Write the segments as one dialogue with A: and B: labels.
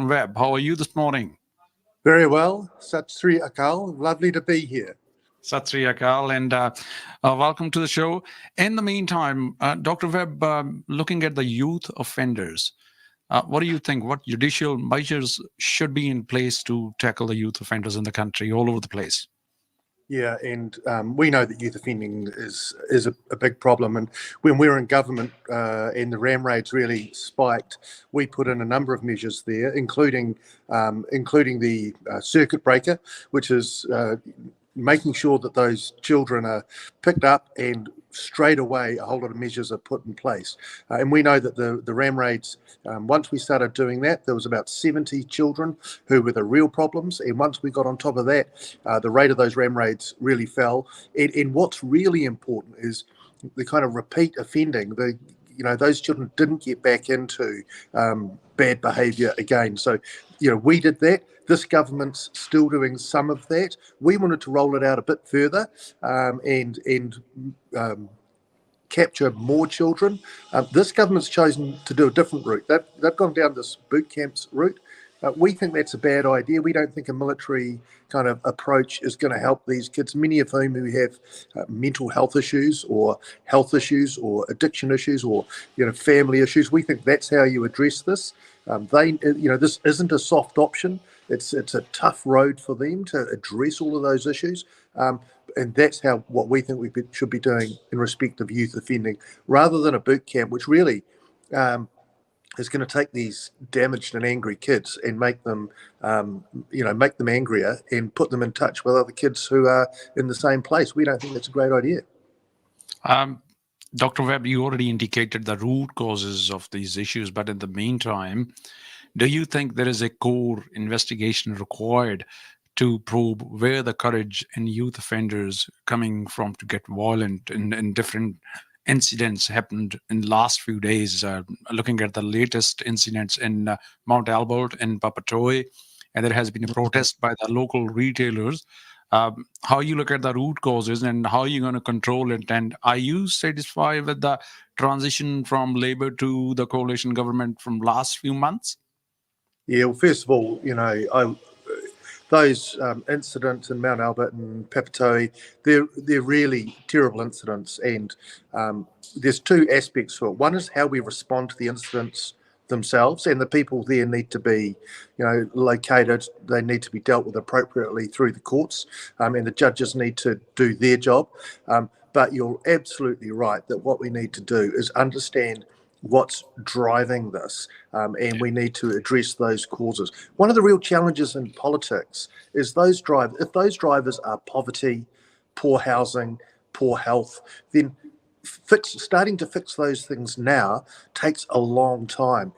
A: Duncan Webb. How are you this morning?
B: Very well. Sat Sri Akal. Lovely to be here.
A: Sat Sri Akal, and welcome to the show. In the meantime, Dr. Webb, looking at the youth offenders, what do you think? What judicial measures should be in place to tackle the youth offenders in the country all over the place?
B: Yeah, and we know that youth offending is a big problem. And when we were in government and the RAM raids really spiked, we put in a number of measures there, including the circuit breaker, which is making sure that those children are picked up, and straight away a whole lot of measures are put in place. And we know that the RAM raids, once we started doing that, there was about 70 children who were the real problems. And once we got on top of that, the rate of those RAM raids really fell. And what's really important is the kind of repeat offending. Those children didn't get back into bad behaviour again. So, we did that. This government's still doing some of that. We wanted to roll it out a bit further and capture more children. This government's chosen to do a different route. They've gone down this boot camps route. We think that's a bad idea. We don't think a military kind of approach is going to help these kids, many of whom who have mental health issues or addiction issues or family issues. We think that's how you address this. This isn't a soft option. It's a tough road for them to address all of those issues. And that's what we think we should be doing in respect of youth offending, rather than a boot camp, which really is going to take these damaged and angry kids and make them angrier and put them in touch with other kids who are in the same place. We don't think that's a great idea.
A: Dr. Webb, you already indicated the root causes of these issues, but in the meantime, do you think there is a core investigation required to probe where the courage in youth offenders coming from to get violent in different incidents happened in the last few days? Looking at the latest incidents in Mount Albert and Papatoetoe, and there has been a protest by the local retailers. How you look at the root causes and how you're going to control it, and are you satisfied with the transition from Labour to the coalition government from last few months?
B: Yeah, well, first of all, those incidents in Mount Albert and Papatoetoe, they're really terrible incidents, and there's two aspects to it. One is how we respond to the incidents themselves, and the people there need to be, located. They need to be dealt with appropriately through the courts, and the judges need to do their job. But you're absolutely right that what we need to do is understand what's driving this, and we need to address those causes. One of the real challenges in politics is if those drivers are poverty, poor housing, poor health, then starting to fix those things now takes a long time.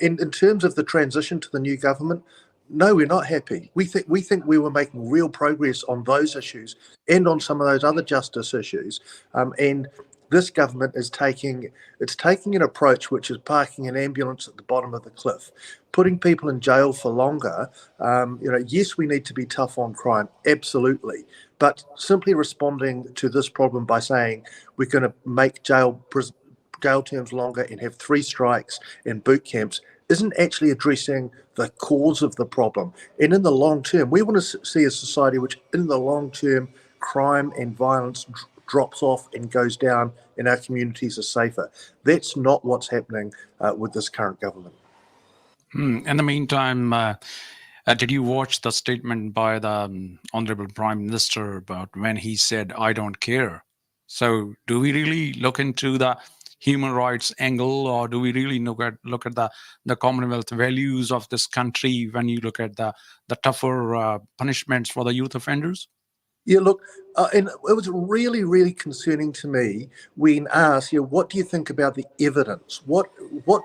B: In terms of the transition to the new government, no, we're not happy. We think we were making real progress on those issues and on some of those other justice issues, and this government is taking an approach which is parking an ambulance at the bottom of the cliff, putting people in jail for longer. Yes, we need to be tough on crime, absolutely, but simply responding to this problem by saying we're going to make jail terms longer and have 3 strikes and boot camps isn't actually addressing the cause of the problem. And in the long term, we want to see a society which, in the long term, crime and violence drops off and goes down, and our communities are safer. That's not what's happening with this current government.
A: In the meantime, did you watch the statement by the Honourable Prime Minister about when he said, "I don't care"? So do we really look into the human rights angle, or do we really look at the Commonwealth values of this country when you look at the tougher punishments for the youth offenders?
B: Yeah, look, and it was really, really concerning to me when asked, what do you think about the evidence? What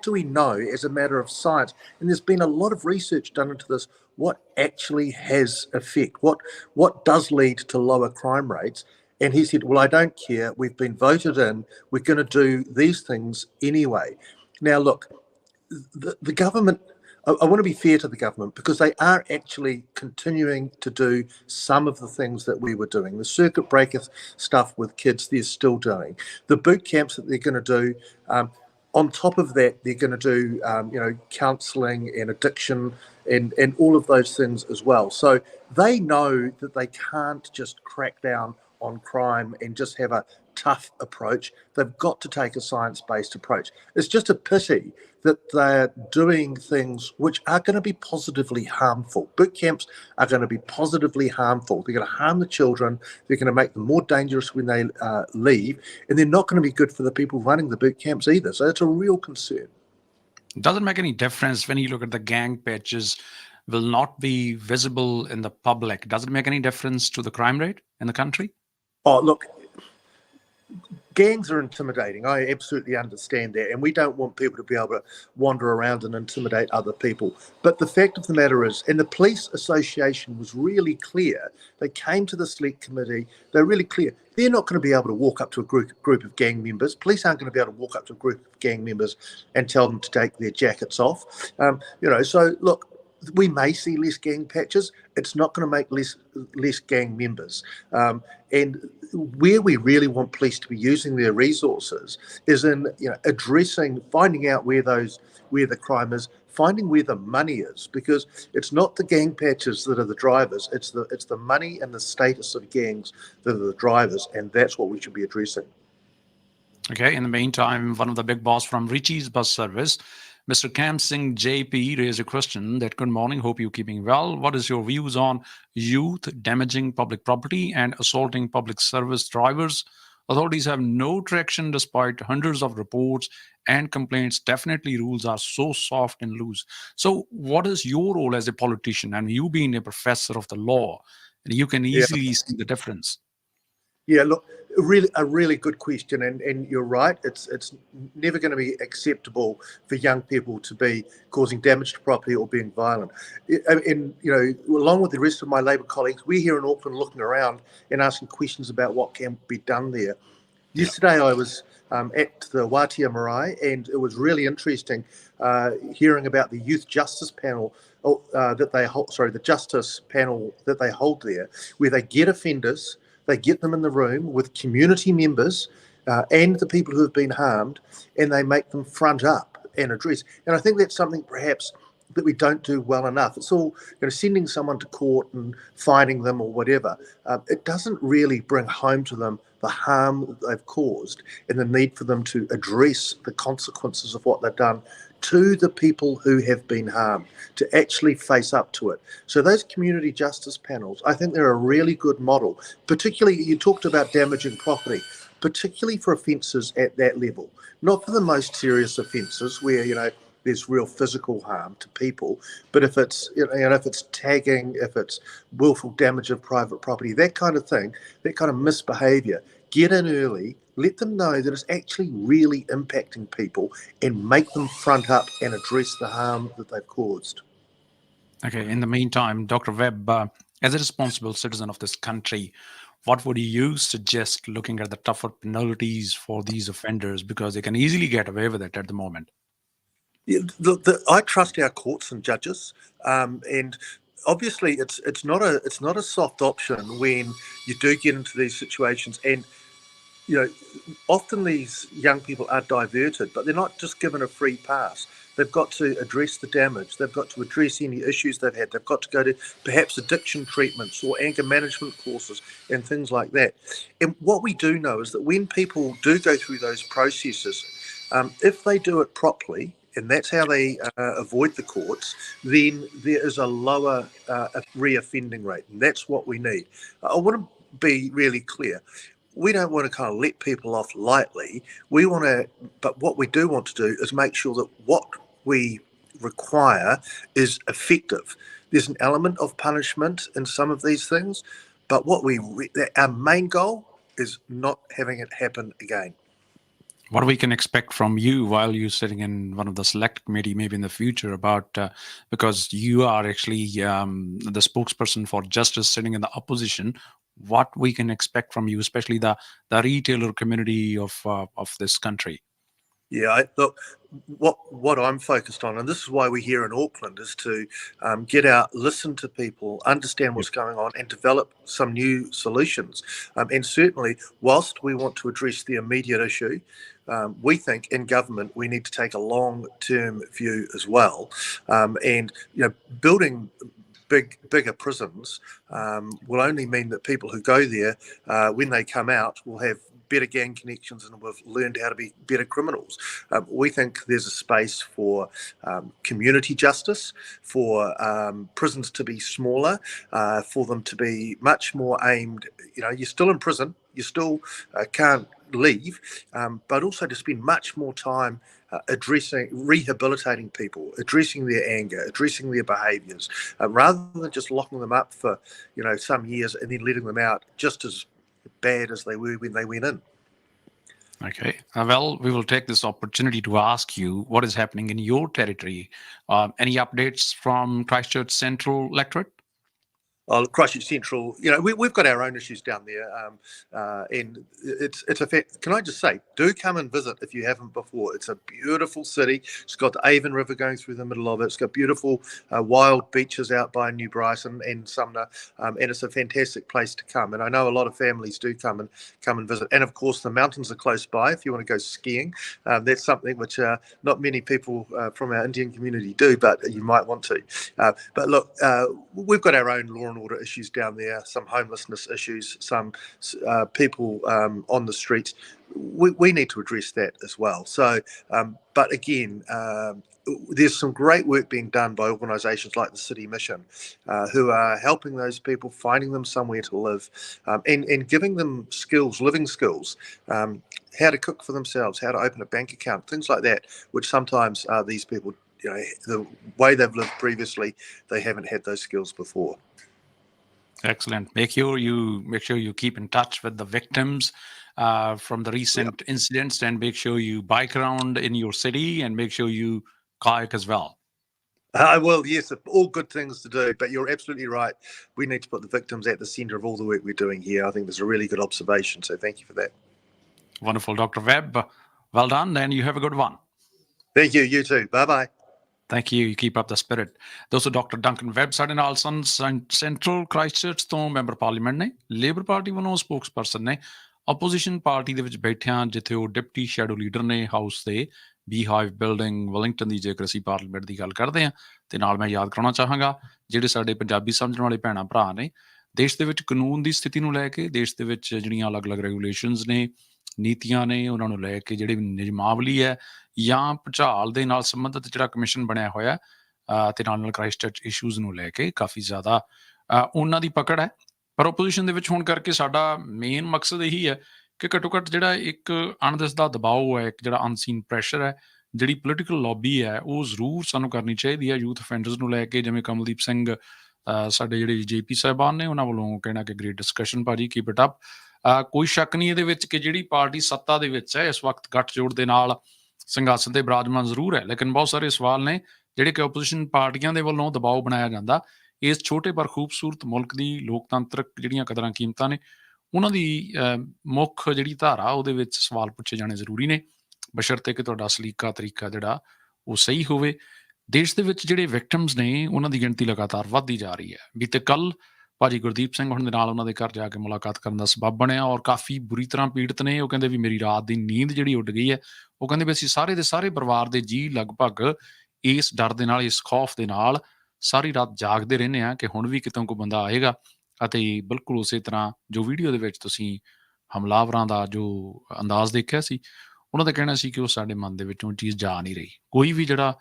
B: do we know as a matter of science? And there's been a lot of research done into this. What actually has effect? What does lead to lower crime rates? And he said, well, I don't care. We've been voted in. We're going to do these things anyway. Now, look, the government, I want to be fair to the government, because they are actually continuing to do some of the things that we were doing. The circuit breaker stuff with kids, they're still doing. The boot camps that they're going to do, On top of that, they're going to do, counselling and addiction and all of those things as well. So they know that they can't just crack down on crime and just have a tough approach. They've got to take a science-based approach. It's just a pity that they're doing things which are going to be positively harmful. Boot camps are going to be positively harmful. They're going to harm the children. They're going to make them more dangerous when they leave, and they're not going to be good for the people running the boot camps either. So it's a real concern.
A: Doesn't make any difference when you look at the gang patches will not be visible in the public. Does it make any difference to the crime rate in the country?
B: Oh, look, gangs are intimidating. I absolutely understand that. And we don't want people to be able to wander around and intimidate other people. But the fact of the matter is, and the police association was really clear, they came to the select committee, they're really clear. They're not going to be able to walk up to a group of gang members. Police aren't going to be able to walk up to a group of gang members and tell them to take their jackets off. So look, we may see less gang patches. It's not going to make less gang members. And where we really want police to be using their resources is in addressing, finding out where the crime is, finding where the money is, because it's not the gang patches that are the drivers. It's the money and the status of gangs that are the drivers, and that's what we should be addressing.
A: Okay, in the meantime, one of the big boss from Richie's bus service, Mr. Kam Singh JP, raised a question that, good morning, hope you're keeping well. What is your views on youth damaging public property and assaulting public service drivers? Authorities have no traction despite hundreds of reports and complaints. Definitely rules are so soft and loose. So what is your role as a politician, and you being a professor of the law, and you can
B: Yeah.
A: easily see the difference?
B: Yeah, look, a really good question, and you're right. It's never going to be acceptable for young people to be causing damage to property or being violent. And along with the rest of my Labor colleagues, we're here in Auckland looking around and asking questions about what can be done there.
A: Yeah.
B: Yesterday, I was at the Wātea Marae, and it was really interesting hearing about the youth justice panel that they hold. Sorry, the justice panel that they hold there, where they get offenders. They get them in the room with community members and the people who have been harmed, and they make them front up and address. And I think that's something perhaps that we don't do well enough. It's all sending someone to court and fining them or whatever. It doesn't really bring home to them the harm that they've caused and the need for them to address the consequences of what they've done to the people who have been harmed, to actually face up to it. So those community justice panels, I think they're a really good model. Particularly, you talked about damaging property, particularly for offences at that level, not for the most serious offences where, there's real physical harm to people, but if it's if it's tagging, if it's willful damage of private property, that kind of thing, that kind of misbehaviour, get in early, let them know that it's actually really impacting people, and make them front up and address the harm that they've caused.
A: Okay, in the meantime, Dr. Webb, as a responsible citizen of this country, what would you suggest looking at the tougher penalties for these offenders, because they can easily get away with it at the moment?
B: Yeah, I trust our courts and judges, and obviously it's not a soft option when you do get into these situations. And often these young people are diverted, but they're not just given a free pass. They've got to address the damage. They've got to address any issues they've had. They've got to go to perhaps addiction treatments or anger management courses and things like that. And what we do know is that when people do go through those processes, if they do it properly, and that's how they avoid the courts, then there is a lower reoffending rate, and that's what we need. I want to be really clear. We don't want to kind of let people off lightly. But what we do want to do is make sure that what we require is effective. There's an element of punishment in some of these things, but our main goal is not having it happen again.
A: What we can expect from you while you're sitting in one of the select committee, maybe in the future, about because you are actually the spokesperson for justice, sitting in the opposition. What we can expect from you, especially the retailer community of this country?
B: Yeah, look, what I'm focused on, and this is why we're here in Auckland, is to get out, listen to people, understand
A: Yep.
B: what's going on, and develop some new solutions. And certainly, whilst we want to address the immediate issue, we think in government we need to take a long-term view as well. And building bigger prisons will only mean that people who go there, when they come out, will have better gang connections and have learned how to be better criminals. We think there's a space for community justice, for prisons to be smaller, for them to be much more aimed. You're still in prison, you still can't leave, but also to spend much more time rehabilitating people, addressing their anger, addressing their behaviours, rather than just locking them up for some years and then letting them out just as bad as they were when they went in.
A: Okay. Well, we will take this opportunity to ask you what is happening in your territory. Any updates from Christchurch Central electorate?
B: Christchurch Central, we've got our own issues down there, and it's a fact. Can I just say, do come and visit if you haven't before. It's a beautiful city. It's got the Avon River going through the middle of it. It's got beautiful wild beaches out by New Bryson and Sumner, and it's a fantastic place to come. And I know a lot of families do come and visit. And of course, the mountains are close by. If you want to go skiing, that's something which not many people from our Indian community do, but you might want to. But look, we've got our own law and order issues down there, some homelessness issues, some people on the streets. We need to address that as well. So, but again, there's some great work being done by organisations like the City Mission, who are helping those people, finding them somewhere to live, and giving them skills, living skills, how to cook for themselves, how to open a bank account, things like that, which sometimes these people, the way they've lived previously, they haven't had those skills before.
A: Excellent. Make sure you keep in touch with the victims from the recent incidents, and make sure you bike around in your city, and make sure you kayak as well.
B: Well, yes, all good things to do, but you're absolutely right. We need to put the victims at the centre of all the work we're doing here. I think that's a really good observation, so thank you for that.
A: Wonderful, Dr. Webb. Well done, and you have a good one.
B: Thank you. You too. Bye-bye.
A: Thank you. You keep up the spirit. ਦੋਸਤੋ doctor Duncan web ਸਾਡੇ ਨਾਲ ਸਨ, central Christchurch ਤੋਂ member parliament ਨੇ, labour party ਵੱਲੋਂ spokesperson ਨੇ, opposition party ਦੇ ਵਿੱਚ ਬੈਠਿਆਂ ਜਿੱਥੇ ਉਹ ਡਿਪਟੀ ਸ਼ੈਡੋ ਲੀਡਰ ਨੇ ਹਾਊਸ ਦੇ ਬੀਹਾਈਵ ਬਿਲਡਿੰਗ ਵੈਲਿੰਗਟਨ ਦੀ, ਜੇਕਰ ਅਸੀਂ ਪਾਰਲੀਮੈਂਟ ਦੀ ਗੱਲ ਕਰਦੇ ਹਾਂ। ਤੇ ਨਾਲ ਮੈਂ ਯਾਦ ਕਰਾਉਣਾ ਚਾਹਾਂਗਾ, ਜਿਹੜੇ ਸਾਡੇ ਪੰਜਾਬੀ ਸਮਝਣ ਵਾਲੇ ਭੈਣਾਂ ਭਰਾ ਨੇ, ਦੇਸ਼ ਦੇ ਵਿੱਚ ਕਾਨੂੰਨ ਦੀ ਸਥਿਤੀ ਨੂੰ ਲੈ ਕੇ, ਦੇਸ਼ ਦੇ ਵਿੱਚ ਜਿਹੜੀਆਂ ਅਲੱਗ-ਅਲੱਗ ਰੈਗੂਲੇਸ਼ਨਸ ਨੇ, ਨੀਤੀਆਂ ਨੇ, ਉਹਨਾਂ ਨੂੰ ਲੈ ਕੇ ਜਿਹੜੀ ਨਿਯਮਾਵਲੀ ਹੈ ਜਾਂ ਭੁਚਾਲ ਦੇ ਨਾਲ ਸੰਬੰਧਿਤ ਜਿਹੜਾ ਕਮਿਸ਼ਨ ਬਣਿਆ ਹੋਇਆ, ਤੇ ਨਾਲ ਕ੍ਰਾਈਸਟਚਰਚ ਇਸ਼ੂਜ਼ ਨੂੰ ਲੈ ਕੇ ਕਾਫੀ ਜ਼ਿਆਦਾ ਉਹਨਾਂ ਦੀ ਪਕੜ ਹੈ। ਪਰ ਓਪੋਜੀਸ਼ਨ ਦੇ ਵਿੱਚ ਹੋਣ ਕਰਕੇ ਸਾਡਾ ਮੇਨ ਮਕਸਦ ਇਹੀ ਹੈ ਕਿ ਘੱਟੋ ਘੱਟ ਜਿਹੜਾ ਇੱਕ ਅਣਦਿਸਦਾ ਦਬਾਓ ਹੈ, ਇੱਕ ਜਿਹੜਾ ਅਨਸੀਨ ਪ੍ਰੈਸ਼ਰ ਹੈ, ਜਿਹੜੀ ਪੋਲੀਟੀਕਲ ਲੌਬੀ ਹੈ, ਉਹ ਜ਼ਰੂਰ ਸਾਨੂੰ ਕਰਨੀ ਚਾਹੀਦੀ ਹੈ ਯੂਥ ਅਫੈਂਡਰਸ ਨੂੰ ਲੈ ਕੇ। ਜਿਵੇਂ ਕਮਲਦੀਪ ਸਿੰਘ ਸਾਡੇ ਜਿਹੜੇ JP ਸਾਹਿਬਾਨ ਨੇ, ਉਹਨਾਂ ਵੱਲੋਂ ਕਹਿਣਾ ਕਿ ਗ੍ਰੇਟ ਡਿਸਕਸ਼ਨ ਭਾਜੀ, ਕੀਪ ਇਟ ਅਪ। ਕੋਈ ਸ਼ੱਕ ਨਹੀਂ ਇਹਦੇ ਵਿੱਚ ਕਿ ਜਿਹੜੀ ਪਾਰਟੀ ਸੱਤਾ ਦੇ ਵਿੱਚ ਹੈ ਇਸ ਵਕਤ ਗੱਠਜੋੜ ਦੇ ਨਾਲ ਸੰਘਰਸ਼ ਤੇ ਬਰਾਜਮਾਨ ਜ਼ਰੂਰ ਹੈ, ਲੇਕਿਨ ਬਹੁਤ ਸਾਰੇ ਸਵਾਲ ਨੇ ਜਿਹੜੇ ਕਿ ਓਪੋਜੀਸ਼ਨ ਪਾਰਟੀਆਂ ਦੇ ਵੱਲੋਂ ਦਬਾਅ ਬਣਾਇਆ ਜਾਂਦਾ। ਇਸ ਛੋਟੇ ਪਰ ਖੂਬਸੂਰਤ ਮੁਲਕ ਦੀ ਲੋਕਤੰਤਰਕ ਜਿਹੜੀਆਂ ਕਦਰਾਂ ਕੀਮਤਾਂ ਨੇ, ਉਹਨਾਂ ਦੀ ਮੁੱਖ ਜਿਹੜੀ ਧਾਰਾ ਉਹਦੇ ਵਿੱਚ ਸਵਾਲ ਪੁੱਛੇ ਜਾਣੇ ਜ਼ਰੂਰੀ ਨੇ, ਬਸ਼ਰਤੇ ਕਿ ਤੁਹਾਡਾ ਸਲੀਕਾ ਤਰੀਕਾ ਜਿਹੜਾ ਉਹ ਸਹੀ ਹੋਵੇ। ਦੇਸ਼ ਦੇ ਵਿੱਚ ਜਿਹੜੇ ਵਿਕਟਮਸ ਨੇ ਉਹਨਾਂ ਦੀ ਗਿਣਤੀ ਲਗਾਤਾਰ ਵੱਧਦੀ ਜਾ ਰਹੀ ਹੈ। ਬੀਤੇ ਕੱਲ ਭਾਜੀ ਗੁਰਦੀਪ ਸਿੰਘ ਹੁਣ ਦੇ ਨਾਲ ਉਹਨਾਂ ਦੇ ਘਰ ਜਾ ਕੇ ਮੁਲਾਕਾਤ ਕਰਨ ਦਾ ਸਬੱਬ ਬਣਿਆ, ਔਰ ਕਾਫੀ ਬੁਰੀ ਤਰ੍ਹਾਂ ਪੀੜਤ ਨੇ। ਉਹ ਕਹਿੰਦੇ ਵੀ ਮੇਰੀ ਰਾਤ ਦੀ ਨੀਂਦ ਜਿਹੜੀ ਉੱਡ ਗਈ ਹੈ। ਉਹ ਕਹਿੰਦੇ ਵੀ ਅਸੀਂ ਸਾਰੇ ਦੇ ਸਾਰੇ ਪਰਿਵਾਰ ਦੇ ਜੀਅ ਲਗਭਗ ਇਸ ਡਰ ਦੇ ਨਾਲ, ਇਸ ਖੌਫ ਦੇ ਨਾਲ ਸਾਰੀ ਰਾਤ ਜਾਗਦੇ ਰਹਿੰਦੇ ਹਾਂ ਕਿ ਹੁਣ ਵੀ ਕਿਤੋਂ ਕੋਈ ਬੰਦਾ ਆਏਗਾ ਅਤੇ ਬਿਲਕੁਲ ਉਸੇ ਤਰ੍ਹਾਂ ਜੋ ਵੀਡੀਓ ਦੇ ਵਿੱਚ ਤੁਸੀਂ ਹਮਲਾਵਰਾਂ ਦਾ ਜੋ ਅੰਦਾਜ਼ ਦੇਖਿਆ ਸੀ, ਉਹਨਾਂ ਦਾ ਕਹਿਣਾ ਸੀ ਕਿ ਉਹ ਸਾਡੇ ਮਨ ਦੇ ਵਿੱਚੋਂ ਚੀਜ਼ ਜਾ ਨਹੀਂ ਰਹੀ। ਕੋਈ ਵੀ ਜਿਹੜਾ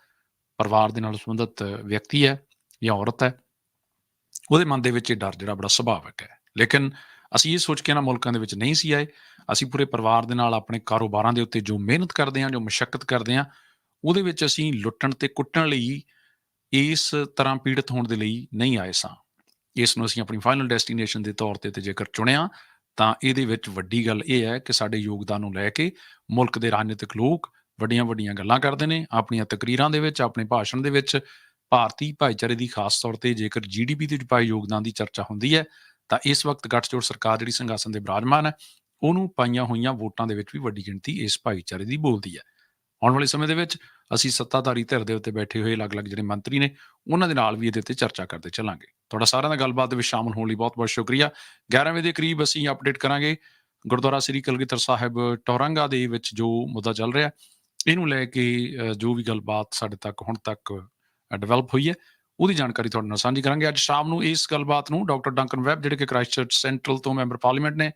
A: ਪਰਿਵਾਰ ਦੇ ਨਾਲ ਸੰਬੰਧਿਤ ਵਿਅਕਤੀ ਹੈ ਜਾਂ ਔਰਤ ਹੈ, ਉਹਦੇ ਮਨ ਦੇ ਵਿੱਚ ਇਹ ਡਰ ਜਿਹੜਾ ਬੜਾ ਸੁਭਾਵਿਕ ਹੈ। ਲੇਕਿਨ ਅਸੀਂ ਇਹ ਸੋਚ ਕੇ ਇਹਨਾਂ ਮੁਲਕਾਂ ਦੇ ਵਿੱਚ ਨਹੀਂ ਸੀ ਆਏ। ਅਸੀਂ ਪੂਰੇ ਪਰਿਵਾਰ ਦੇ ਨਾਲ ਆਪਣੇ ਕਾਰੋਬਾਰਾਂ ਦੇ ਉੱਤੇ ਜੋ ਮਿਹਨਤ ਕਰਦੇ ਹਾਂ, ਜੋ ਮਸ਼ੱਕਤ ਕਰਦੇ ਹਾਂ, ਉਹਦੇ ਵਿੱਚ ਅਸੀਂ ਲੁੱਟਣ ਤੇ ਕੁੱਟਣ ਲਈ, ਇਸ ਤਰ੍ਹਾਂ ਪੀੜਤ ਹੋਣ ਦੇ ਲਈ ਨਹੀਂ ਆਏ ਸਾਂ। ਇਸ ਨੂੰ ਅਸੀਂ ਆਪਣੀ ਫਾਈਨਲ ਡੈਸਟੀਨੇਸ਼ਨ ਦੇ ਤੌਰ ਤੇ ਜੇਕਰ ਚੁਣਿਆ, ਤਾਂ ਇਹਦੇ ਵਿੱਚ ਵੱਡੀ ਗੱਲ ਇਹ ਹੈ ਕਿ ਸਾਡੇ ਯੋਗਦਾਨ ਨੂੰ ਲੈ ਕੇ ਮੁਲਕ ਦੇ ਰਾਜਨੀਤਿਕ ਲੋਕ ਵੱਡੀਆਂ ਵੱਡੀਆਂ ਗੱਲਾਂ ਕਰਦੇ ਨੇ ਆਪਣੀਆਂ ਤਕਰੀਰਾਂ ਦੇ ਵਿੱਚ, ਆਪਣੇ ਭਾਸ਼ਣ ਦੇ ਵਿੱਚ। ਭਾਰਤੀ ਭਾਈਚਾਰੇ ਦੀ ਖਾਸ ਤੌਰ ਤੇ ਜੇਕਰ GDP ਦੇ ਪਾਏ ਯੋਗਦਾਨ ਦੀ ਚਰਚਾ ਹੁੰਦੀ ਹੈ, ਤਾਂ ਇਸ ਵਕਤ ਗੱਠਜੋੜ ਸਰਕਾਰ ਜਿਹੜੀ ਸਿੰਘਾਸਨ ਦੇ ਬਿਰਾਜਮਾਨ ਹੈ, ਉਹਨੂੰ ਪਾਈਆਂ ਹੋਈਆਂ ਵੋਟਾਂ ਦੇ ਵਿੱਚ ਵੀ ਵੱਡੀ ਗਿਣਤੀ ਇਸ ਭਾਈਚਾਰੇ ਦੀ ਬੋਲਦੀ ਹੈ। ਆਉਣ ਵਾਲੇ ਸਮੇਂ ਦੇ ਵਿੱਚ ਅਸੀਂ ਸੱਤਾਧਾਰੀ ਧਿਰ ਦੇ ਉੱਤੇ ਬੈਠੇ ਹੋਏ ਅਲੱਗ-ਅਲੱਗ ਜਿਹੜੇ ਮੰਤਰੀ ਨੇ ਉਹਨਾਂ ਦੇ ਨਾਲ ਵੀ ਇਹਦੇ ਉੱਤੇ ਚਰਚਾ ਕਰਦੇ ਚੱਲਾਂਗੇ। ਤੁਹਾਡਾ ਸਾਰਿਆਂ ਦਾ ਗੱਲਬਾਤ ਦੇ ਵਿੱਚ ਸ਼ਾਮਲ ਹੋਣ ਲਈ ਬਹੁਤ-ਬਹੁਤ ਸ਼ੁਕਰੀਆ। 11 ਵਜੇ ਦੇ ਕਰੀਬ ਅਸੀਂ ਅਪਡੇਟ ਕਰਾਂਗੇ ਗੁਰਦੁਆਰਾ ਸ੍ਰੀ ਕਲਗੀਧਰ ਸਾਹਿਬ ਟੌਰੰਗਾ ਦੇ ਵਿੱਚ ਜੋ ਮੁੱਦਾ ਚੱਲ ਰਿਹਾ, ਇਹਨੂੰ ਲੈ ਕੇ ਜੋ ਵੀ ਗੱਲਬਾਤ ਸਾਡੇ ਤੱਕ ਹੁਣ ਤੱਕ ਡਿਵੈਲਪ ਹੋਈ ਹੈ, ਉਹਦੀ ਜਾਣਕਾਰੀ ਤੁਹਾਡੇ ਨਾਲ ਸਾਂਝੀ ਕਰਾਂਗੇ। ਅੱਜ ਸ਼ਾਮ ਨੂੰ ਇਸ ਗੱਲਬਾਤ ਨੂੰ ਡਾਕਟਰ ਡੰਕਨ ਵੈਬ ਜਿਹੜੇ ਕਿ ਕ੍ਰਾਈਸਟਚਰਚ ਸੈਂਟਰਲ ਤੋਂ ਮੈਂਬਰ ਪਾਰਲੀਮੈਂਟ ਨੇ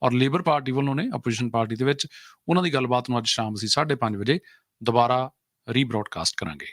A: ਔਰ ਲੇਬਰ ਪਾਰਟੀ ਵੱਲੋਂ ਨੇ ਆਪੋਜੀਸ਼ਨ ਪਾਰਟੀ ਦੇ ਵਿੱਚ, ਉਹਨਾਂ ਦੀ ਗੱਲਬਾਤ ਨੂੰ ਅੱਜ ਸ਼ਾਮ ਅਸੀਂ 5:30 ਵਜੇ ਦੁਬਾਰਾ ਰੀਬ੍ਰੌਡਕਾਸਟ ਕਰਾਂਗੇ।